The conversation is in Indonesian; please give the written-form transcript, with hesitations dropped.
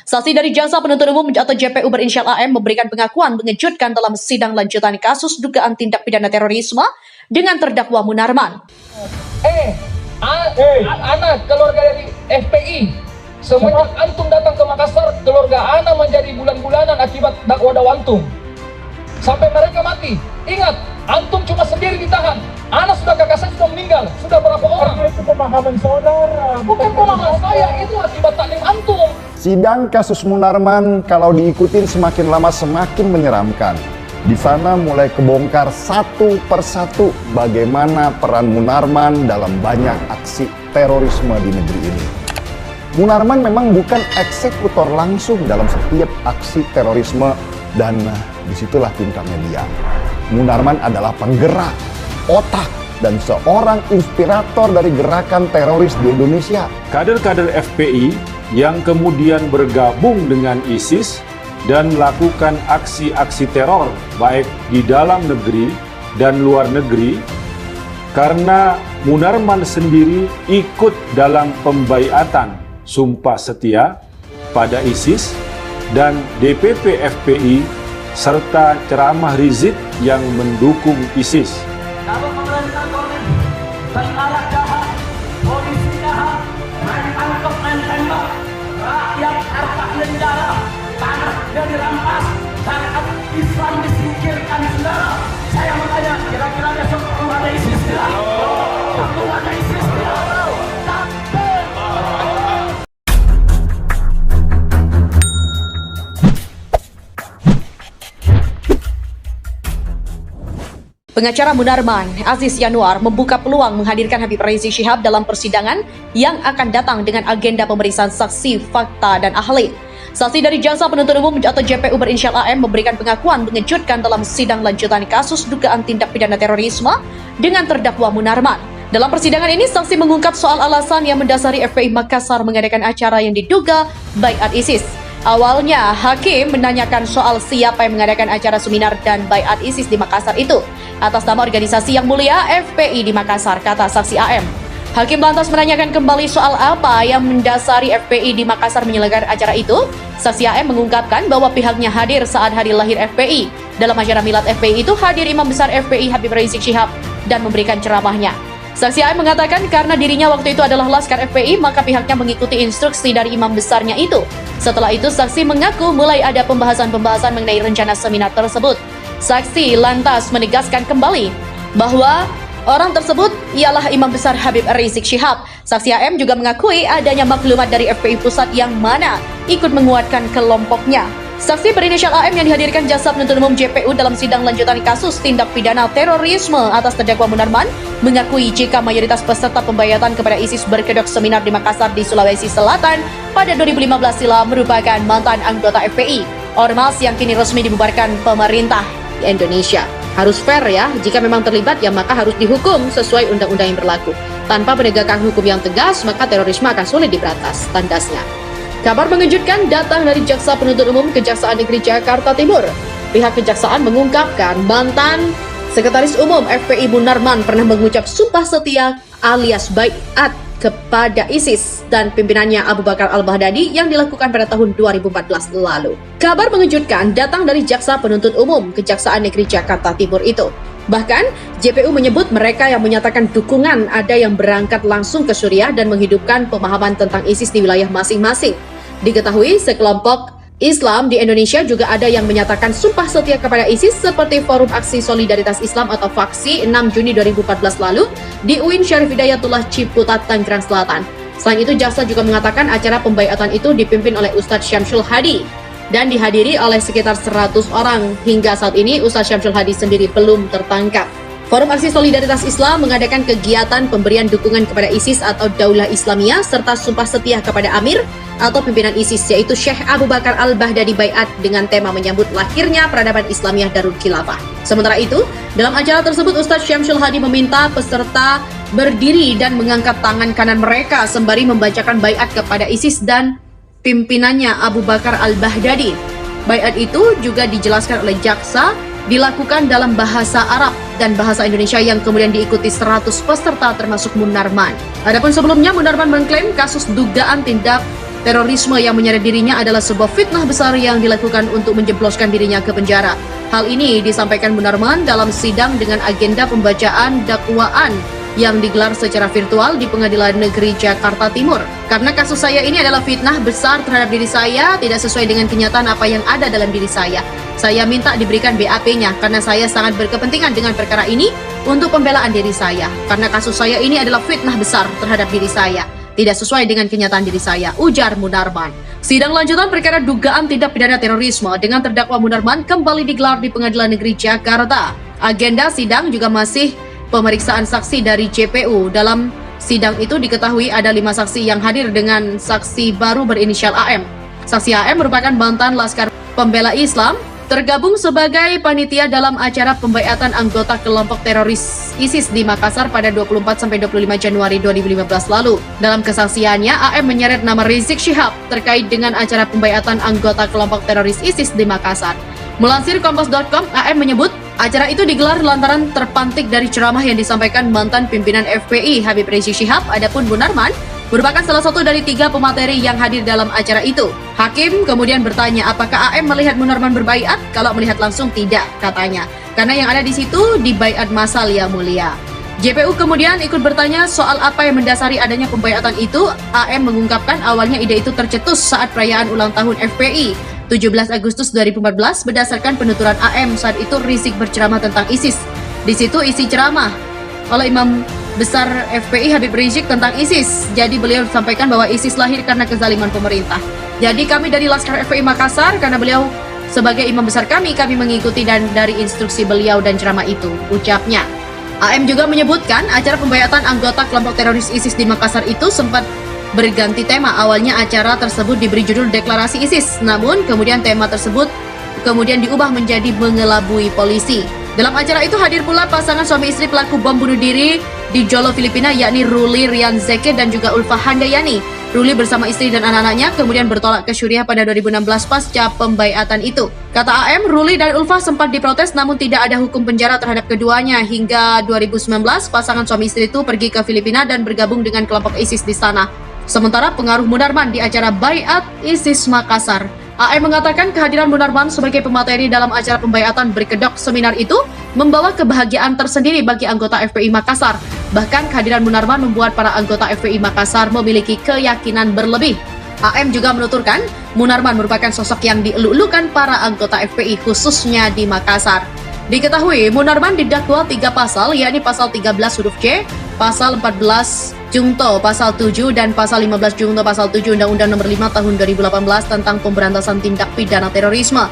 Saksi dari Jaksa Penuntut Umum atau JPU berinisial AM memberikan pengakuan mengejutkan dalam sidang lanjutan kasus dugaan tindak pidana terorisme dengan terdakwa Munarman. Anak keluarga dari FPI, semenjak antum datang ke Makassar, keluarga Ana menjadi bulan-bulanan akibat dakwah antum. Sampai mereka mati. Ingat, antum cuma sendiri ditahan. Ana sudah kakak saya sudah meninggal. Sudah berapa orang? Itu pemahaman saudara. Bukan pemahaman saya, itu akibat taklim antum. Sidang kasus Munarman kalau diikutin semakin lama semakin menyeramkan. Di sana mulai kebongkar satu persatu bagaimana peran Munarman dalam banyak aksi terorisme di negeri ini. Munarman memang bukan eksekutor langsung dalam setiap aksi terorisme dan disitulah pintarnya dia. Munarman adalah penggerak, otak, dan seorang inspirator dari gerakan teroris di Indonesia. Kader-kader FPI yang kemudian bergabung dengan ISIS dan melakukan aksi-aksi teror baik di dalam negeri dan luar negeri karena Munarman sendiri ikut dalam pembaiatan sumpah setia pada ISIS dan DPP FPI serta ceramah Rizik yang mendukung ISIS. Kalau pemerintah tentara jahat, polisi jahat, main tangkap, main tembak, rakyat harta negara, tanahnya dirampas, syariat Islam disingkirkan, saudara. Saya bertanya, kira-kira besok perlu ada ISIS tidak? Perlu ada ISIS tidak? Pengacara Munarman, Aziz Yanuar, membuka peluang menghadirkan Habib Rizik Syihab dalam persidangan yang akan datang dengan agenda pemeriksaan saksi, fakta, dan ahli. Saksi dari Jaksa Penuntut Umum atau JPU berinisial AM memberikan pengakuan mengejutkan dalam sidang lanjutan kasus dugaan tindak pidana terorisme dengan terdakwa Munarman. Dalam persidangan ini, saksi mengungkap soal alasan yang mendasari FPI Makassar mengadakan acara yang diduga baiat ISIS. Awalnya, hakim menanyakan soal siapa yang mengadakan acara seminar dan baiat ISIS di Makassar itu. Atas nama organisasi yang mulia FPI di Makassar, kata saksi AM. Hakim lantas menanyakan kembali soal apa yang mendasari FPI di Makassar menyelenggarakan acara itu. Saksi AM mengungkapkan bahwa pihaknya hadir saat hari lahir FPI. Dalam acara milad FPI itu hadir Imam Besar FPI Habib Rizik Syihab dan memberikan ceramahnya. Saksi AM mengatakan karena dirinya waktu itu adalah laskar FPI, maka pihaknya mengikuti instruksi dari imam besarnya itu. Setelah itu, saksi mengaku mulai ada pembahasan-pembahasan mengenai rencana seminar tersebut. Saksi lantas menegaskan kembali bahwa orang tersebut ialah Imam Besar Habib Rizik Syihab. Saksi AM juga mengakui adanya maklumat dari FPI Pusat yang mana ikut menguatkan kelompoknya. Saksi berinisial AM yang dihadirkan Jaksa Penuntut Umum JPU dalam sidang lanjutan kasus tindak pidana terorisme atas terdakwa Munarman mengakui jika mayoritas peserta pembayatan kepada ISIS berkedok seminar di Makassar di Sulawesi Selatan pada 2015 silam merupakan mantan anggota FPI, ormas yang kini resmi dibubarkan pemerintah Indonesia. Harus fair ya, jika memang terlibat ya maka harus dihukum sesuai undang-undang yang berlaku. Tanpa penegakan hukum yang tegas maka terorisme akan sulit diberantas, tandasnya. Kabar mengejutkan datang dari Jaksa Penuntut Umum Kejaksaan Negeri Jakarta Timur. Pihak kejaksaan mengungkapkan mantan Sekretaris Umum FPI Munarman pernah mengucap sumpah setia alias baiat kepada ISIS dan pimpinannya Abu Bakar Al-Baghdadi yang dilakukan pada tahun 2014 lalu. Kabar mengejutkan datang dari Jaksa Penuntut Umum Kejaksaan Negeri Jakarta Timur itu. Bahkan, JPU menyebut mereka yang menyatakan dukungan ada yang berangkat langsung ke Suriah dan menghidupkan pemahaman tentang ISIS di wilayah masing-masing. Diketahui sekelompok Islam di Indonesia juga ada yang menyatakan sumpah setia kepada ISIS seperti Forum Aksi Solidaritas Islam atau FAKSI 6 Juni 2014 lalu di UIN Syarif Hidayatullah Ciputat, Tangerang Selatan. Selain itu, Jaksa juga mengatakan acara pembaiatan itu dipimpin oleh Ustadz Syamsul Hadi dan dihadiri oleh sekitar 100 orang. Hingga saat ini, Ustadz Syamsul Hadi sendiri belum tertangkap. Forum Aksi Solidaritas Islam mengadakan kegiatan pemberian dukungan kepada ISIS atau Daulah Islamiyah serta sumpah setia kepada Amir atau pimpinan ISIS yaitu Syekh Abu Bakar Al-Baghdadi baiat dengan tema menyambut lahirnya peradaban Islamiyah Darul Khilafah. Sementara itu, dalam acara tersebut Ustadz Syamsul Hadi meminta peserta berdiri dan mengangkat tangan kanan mereka sembari membacakan baiat kepada ISIS dan pimpinannya Abu Bakar Al-Baghdadi. Baiat itu juga dijelaskan oleh Jaksa dilakukan dalam bahasa Arab dan bahasa Indonesia yang kemudian diikuti 100 peserta termasuk Munarman. Adapun sebelumnya Munarman mengklaim kasus dugaan tindak Terorisme yang menyeret dirinya adalah sebuah fitnah besar yang dilakukan untuk menjebloskan dirinya ke penjara. Hal ini disampaikan Munarman dalam sidang dengan agenda pembacaan dakwaan yang digelar secara virtual di Pengadilan Negeri Jakarta Timur. Karena kasus saya ini adalah fitnah besar terhadap diri saya, tidak sesuai dengan kenyataan apa yang ada dalam diri saya. Saya minta diberikan BAP-nya karena saya sangat berkepentingan dengan perkara ini untuk pembelaan diri saya. Karena kasus saya ini adalah fitnah besar terhadap diri saya, tidak sesuai dengan kenyataan diri saya, ujar Munarman. Sidang lanjutan perkara dugaan tindak pidana terorisme dengan terdakwa Munarman kembali digelar di Pengadilan Negeri Jakarta. Agenda sidang juga masih pemeriksaan saksi dari JPU. Dalam sidang itu diketahui ada 5 saksi yang hadir dengan saksi baru berinisial AM. Saksi AM merupakan mantan Laskar Pembela Islam, tergabung sebagai panitia dalam acara pembaiatan anggota kelompok teroris ISIS di Makassar pada 24-25 Januari 2015 lalu. Dalam kesaksiannya, AM menyeret nama Rizik Syihab terkait dengan acara pembaiatan anggota kelompok teroris ISIS di Makassar. Melansir Kompas.com, AM menyebut acara itu digelar lantaran terpantik dari ceramah yang disampaikan mantan pimpinan FPI Habib Rizik Syihab. Adapun Munarman merupakan salah satu dari 3 pemateri yang hadir dalam acara itu. Hakim kemudian bertanya apakah AM melihat Munarman berbaiat? Kalau melihat langsung tidak, katanya. Karena yang ada di situ dibaiat massal ya mulia. JPU kemudian ikut bertanya soal apa yang mendasari adanya pembaiatan itu. AM mengungkapkan awalnya ide itu tercetus saat perayaan ulang tahun FPI 17 Agustus 2014 berdasarkan penuturan AM saat itu Rizik berceramah tentang ISIS. Di situ isi ceramah oleh Imam Besar FPI Habib Rizik tentang ISIS. Jadi beliau sampaikan bahwa ISIS lahir karena kezaliman pemerintah. Jadi kami dari Laskar FPI Makassar, karena beliau sebagai imam besar kami mengikuti dan dari instruksi beliau dan ceramah itu, ucapnya. AM juga menyebutkan acara pembaiatan anggota kelompok teroris ISIS di Makassar itu sempat berganti tema. Awalnya acara tersebut diberi judul Deklarasi ISIS, namun kemudian tema tersebut kemudian diubah menjadi mengelabui polisi. Dalam acara itu hadir pula pasangan suami istri pelaku bom bunuh diri di Jolo, Filipina, yakni Ruli Rian Zeke dan juga Ulfa Handayani. Ruli bersama istri dan anak-anaknya kemudian bertolak ke Suriah pada 2016 pasca pembaiatan itu. Kata AM, Ruli dan Ulfa sempat diprotes namun tidak ada hukum penjara terhadap keduanya. Hingga 2019, pasangan suami istri itu pergi ke Filipina dan bergabung dengan kelompok ISIS di sana. Sementara pengaruh Munarman di acara Baiat ISIS Makassar. AM mengatakan kehadiran Munarman sebagai pemateri dalam acara pembaiatan berkedok seminar itu membawa kebahagiaan tersendiri bagi anggota FPI Makassar. Bahkan kehadiran Munarman membuat para anggota FPI Makassar memiliki keyakinan berlebih. AM juga menuturkan Munarman merupakan sosok yang dieluk-elukan para anggota FPI khususnya di Makassar. Diketahui Munarman didakwa 3 pasal, yakni pasal 13 huruf C, pasal 14 Jungto pasal 7 dan pasal 15 Jungto pasal 7 Undang-Undang Nomor 5 Tahun 2018 tentang pemberantasan tindak pidana terorisme.